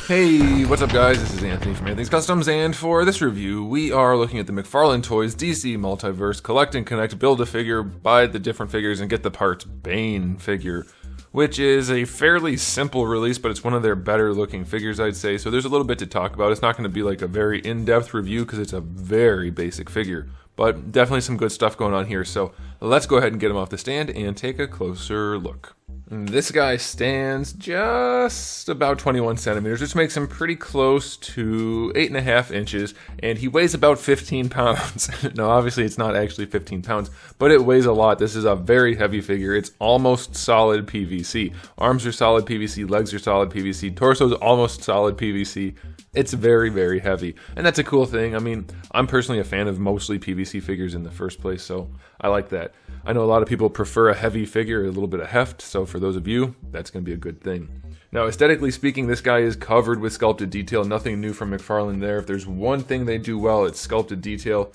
Hey, what's up guys? This is Anthony from Anthony's Customs, and for this review, we are looking at the McFarlane Toys DC Multiverse Collect and Connect Build-A-Figure, buy the different figures and get the parts BANE figure, which is a fairly simple release, but it's one of their better looking figures, I'd say, so there's a little bit to talk about. It's not going to be like a very in-depth review because it's a very basic figure, but definitely some good stuff going on here, so let's go ahead and get him off the stand and take a closer look. This guy stands just about 21 centimeters, which makes him pretty close to 8.5 inches, and he weighs about 15 pounds. No, obviously it's not actually 15 pounds, but it weighs a lot. This is a very heavy figure. It's almost solid PVC. Arms are solid PVC, legs are solid PVC, torso is almost solid PVC. It's very, very heavy, and that's a cool thing. I mean, I'm personally a fan of mostly PVC figures in the first place, so I like that. I know a lot of people prefer a heavy figure, a little bit of heft, so for those of you, that's going to be a good thing. Now, aesthetically speaking, this guy is covered with sculpted detail. Nothing new from McFarlane there. If there's one thing they do well, it's sculpted detail.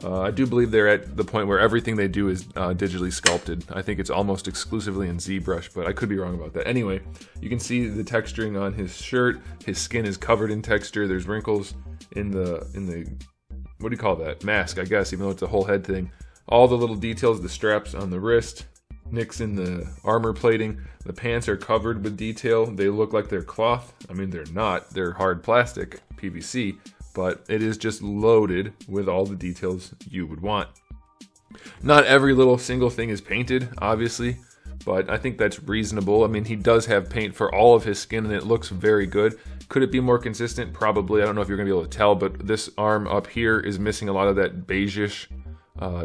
I do believe they're at the point where everything they do is digitally sculpted. I think it's almost exclusively in ZBrush, but I could be wrong about that. Anyway, you can see the texturing on his shirt. His skin is covered in texture. There's wrinkles in the what do you call that? Mask, I guess, even though it's a whole head thing. All the little details, the straps on the wrist, nicks in the armor plating. The pants are covered with detail. They look like they're cloth. I mean, they're not. They're hard plastic, PVC, but it is just loaded with all the details you would want. Not every little single thing is painted, obviously, but I think that's reasonable. I mean, he does have paint for all of his skin, and it looks very good. Could it be more consistent? Probably. I don't know if you're going to be able to tell, but this arm up here is missing a lot of that beigeish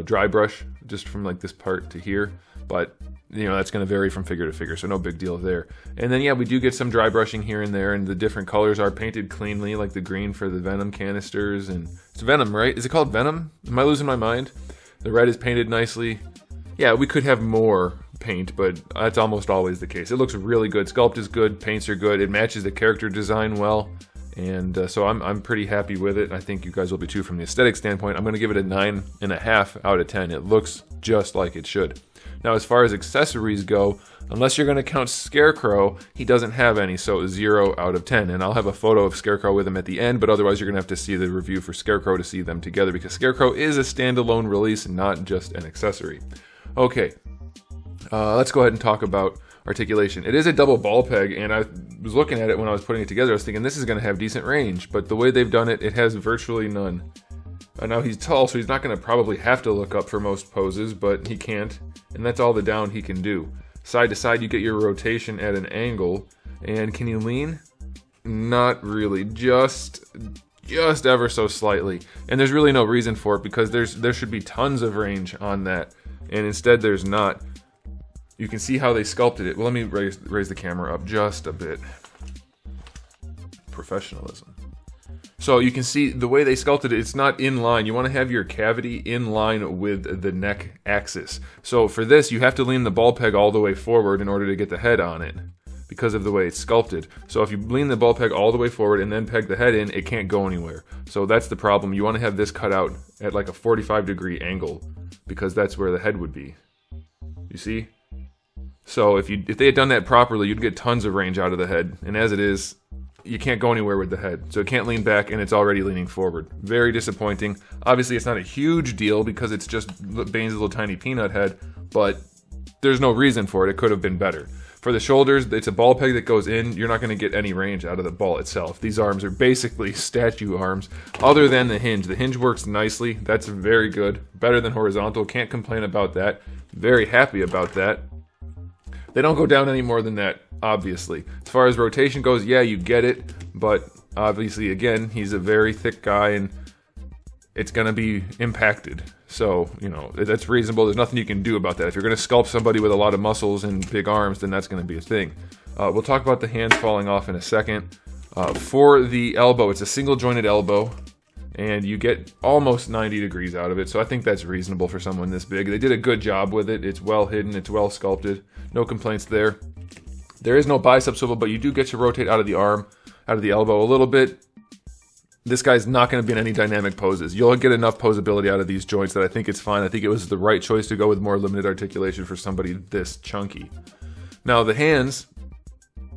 dry brush, just from like this part to here, but you know, that's going to vary from figure to figure, so no big deal there. And then yeah, we do get some dry brushing here and there, and the different colors are painted cleanly, like the green for the Venom canisters, and it's Venom, right? Is it called Venom? Am I losing my mind? The red is painted nicely. Yeah, we could have more paint, but that's almost always the case. It looks really good. Sculpt is good, paints are good, it matches the character design well. And so I'm pretty happy with it. I think you guys will be too from the aesthetic standpoint. I'm going to give it a 9.5 out of 10. It looks just like it should. Now, as far as accessories go, unless you're going to count Scarecrow, he doesn't have any, so 0 out of 10. And I'll have a photo of Scarecrow with him at the end, but otherwise you're going to have to see the review for Scarecrow to see them together, because Scarecrow is a standalone release, not just an accessory. Okay, let's go ahead and talk about Articulation. It is a double ball peg, and I was looking at it when I was putting it together. I was thinking this is going to have decent range, but the way they've done it, it has virtually none. Now he's tall, so he's not going to probably have to look up for most poses, but he can't, and that's all the down he can do. Side to side, you get your rotation at an angle, and can you lean? Not really, just ever so slightly, and there's really no reason for it because there should be tons of range on that, and instead there's not. You can see how they sculpted it. Well, let me raise the camera up just a bit. Professionalism. So you can see the way they sculpted it, it's not in line. You want to have your cavity in line with the neck axis. So for this, you have to lean the ball peg all the way forward in order to get the head on it, because of the way it's sculpted. So if you lean the ball peg all the way forward and then peg the head in, it can't go anywhere. So that's the problem. You want to have this cut out at like a 45-degree angle, because that's where the head would be. You see? So if they had done that properly, you'd get tons of range out of the head. And as it is, you can't go anywhere with the head. So it can't lean back, and it's already leaning forward. Very disappointing. Obviously, it's not a huge deal because it's just Bane's little tiny peanut head, but there's no reason for it. It could have been better. For the shoulders, it's a ball peg that goes in. You're not going to get any range out of the ball itself. These arms are basically statue arms, other than the hinge. The hinge works nicely. That's very good. Better than horizontal. Can't complain about that. Very happy about that. They don't go down any more than that, obviously. As far as rotation goes, yeah, you get it, but obviously, again, he's a very thick guy, and it's going to be impacted. So, you know, that's reasonable. There's nothing you can do about that. If you're going to sculpt somebody with a lot of muscles and big arms, then that's going to be a thing. We'll talk about the hands falling off in a second. For the elbow, it's a single-jointed elbow, and you get almost 90 degrees out of it, so I think that's reasonable for someone this big. They did a good job with it. It's well hidden, it's well sculpted. No complaints there. There is no bicep swivel, but you do get to rotate out of the arm, out of the elbow a little bit. This guy's not going to be in any dynamic poses. You'll get enough posability out of these joints that I think it's fine. I think it was the right choice to go with more limited articulation for somebody this chunky. Now the hands,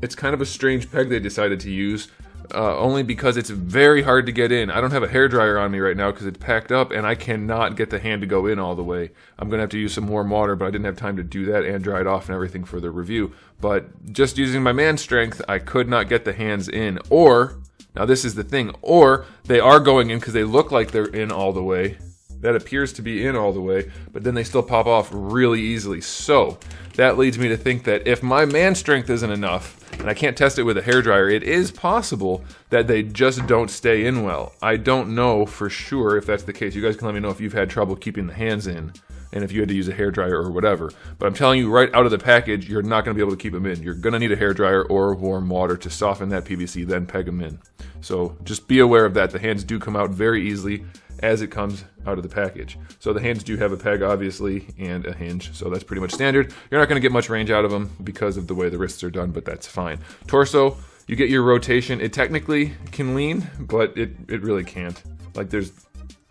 it's kind of a strange peg they decided to use. only because it's very hard to get in. I don't have a hairdryer on me right now because it's packed up, and I cannot get the hand to go in all the way. I'm going to have to use some warm water, but I didn't have time to do that and dry it off and everything for the review. But just using my man strength, I could not get the hands in. Or, now this is the thing, or they are going in because they look like they're in all the way. That appears to be in all the way, but then they still pop off really easily. So that leads me to think that if my man strength isn't enough, and I can't test it with a hairdryer, it is possible that they just don't stay in well. I don't know for sure if that's the case. You guys can let me know if you've had trouble keeping the hands in, and if you had to use a hairdryer or whatever. But I'm telling you right out of the package, you're not going to be able to keep them in. You're going to need a hairdryer or warm water to soften that PVC, then peg them in. So just be aware of that. The hands do come out very easily as it comes out of the package. So the hands do have a peg, obviously, and a hinge. So that's pretty much standard. You're not going to get much range out of them because of the way the wrists are done, but that's fine. Torso, you get your rotation. It technically can lean, but it really can't. Like there's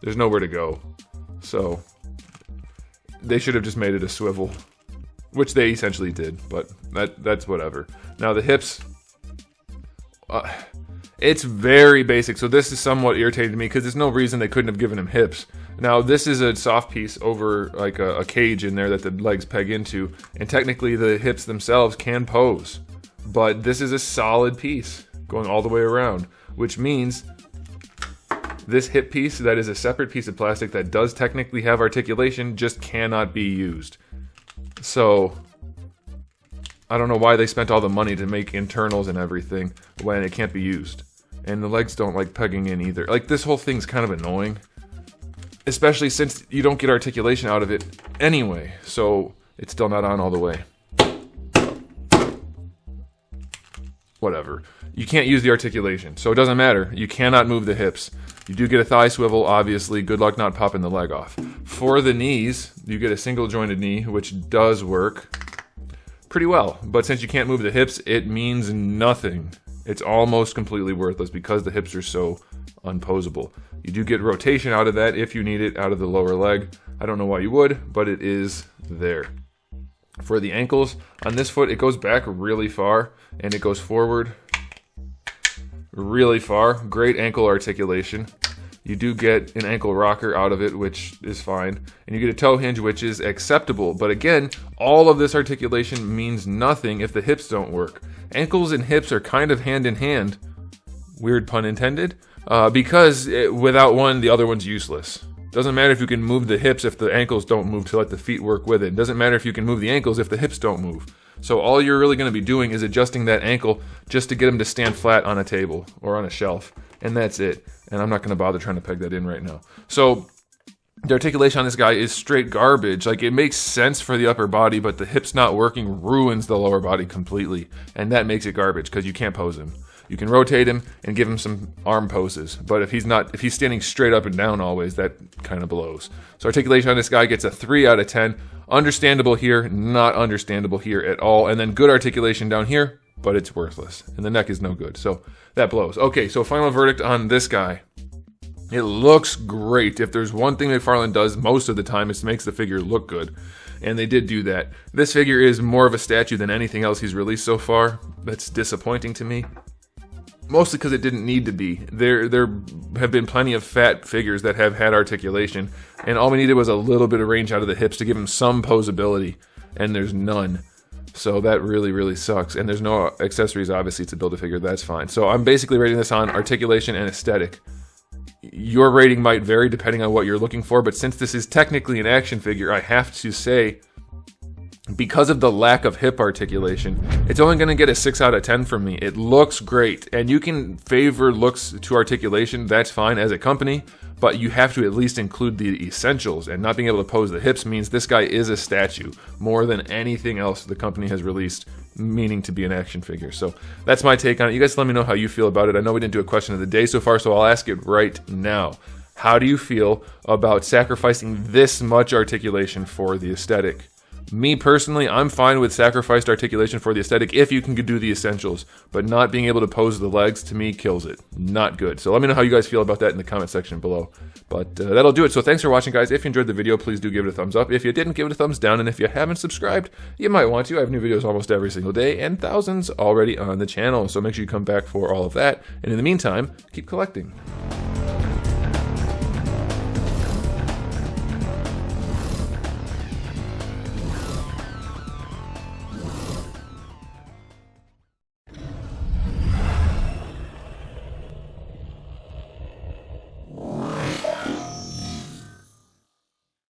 nowhere to go. So they should have just made it a swivel, which they essentially did, but that's whatever. Now the hips, it's very basic, so this is somewhat irritating to me because there's no reason they couldn't have given him hips. Now this is a soft piece over like a cage in there that the legs peg into, and technically the hips themselves can pose, but this is a solid piece going all the way around, which means this hip piece that is a separate piece of plastic that does technically have articulation just cannot be used. So I don't know why they spent all the money to make internals and everything when it can't be used. And the legs don't like pegging in either. Like this whole thing's kind of annoying, especially since you don't get articulation out of it anyway. So it's still not on all the way. Whatever. You can't use the articulation, so it doesn't matter. You cannot move the hips. You do get a thigh swivel, obviously. Good luck not popping the leg off. For the knees, you get a single jointed knee, which does work pretty well. But since you can't move the hips, it means nothing. It's almost completely worthless because the hips are so unposable. You do get rotation out of that if you need it out of the lower leg. I don't know why you would, but it is there. For the ankles, on this foot, it goes back really far, and it goes forward really far. Great ankle articulation. You do get an ankle rocker out of it, which is fine. And you get a toe hinge, which is acceptable. But again, all of this articulation means nothing if the hips don't work. Ankles and hips are kind of hand in hand, weird pun intended, because without one, the other one's useless. Doesn't matter if you can move the hips if the ankles don't move to let the feet work with it. Doesn't matter if you can move the ankles if the hips don't move. So all you're really going to be doing is adjusting that ankle just to get them to stand flat on a table or on a shelf. And that's it. And I'm not going to bother trying to peg that in right now. So the articulation on this guy is straight garbage. Like, it makes sense for the upper body, but the hips not working ruins the lower body completely. And that makes it garbage because you can't pose him. You can rotate him and give him some arm poses, but if he's standing straight up and down always, that kind of blows. So articulation on this guy gets a 3 out of 10. Understandable here, not understandable here at all. And then good articulation down here, but it's worthless. And the neck is no good, so that blows. Okay, so final verdict on this guy. It looks great. If there's one thing McFarlane does most of the time, is makes the figure look good. And they did do that. This figure is more of a statue than anything else he's released so far. That's disappointing to me. Mostly because it didn't need to be. There have been plenty of fat figures that have had articulation, and all we needed was a little bit of range out of the hips to give him some posability, and there's none. So that really, really sucks. And there's no accessories, obviously, to build a figure. That's fine. So I'm basically rating this on articulation and aesthetic. Your rating might vary depending on what you're looking for, but since this is technically an action figure, I have to say, because of the lack of hip articulation, it's only going to get a 6 out of 10 from me. It looks great, and you can favor looks to articulation, that's fine as a company, but you have to at least include the essentials, and not being able to pose the hips means this guy is a statue, more than anything else the company has released, meaning to be an action figure. So that's my take on it. You guys let me know how you feel about it. I know we didn't do a question of the day so far, so I'll ask it right now. How do you feel about sacrificing this much articulation for the aesthetic? Me personally, I'm fine with sacrificed articulation for the aesthetic if you can do the essentials, but not being able to pose the legs to me kills it. Not good. So let me know how you guys feel about that in the comment section below. But that'll do it. So thanks for watching, guys. If you enjoyed the video, please do give it a thumbs up. If you didn't, give it a thumbs down. And if you haven't subscribed, you might want to. I have new videos almost every single day and thousands already on the channel. So make sure you come back for all of that. And in the meantime, keep collecting.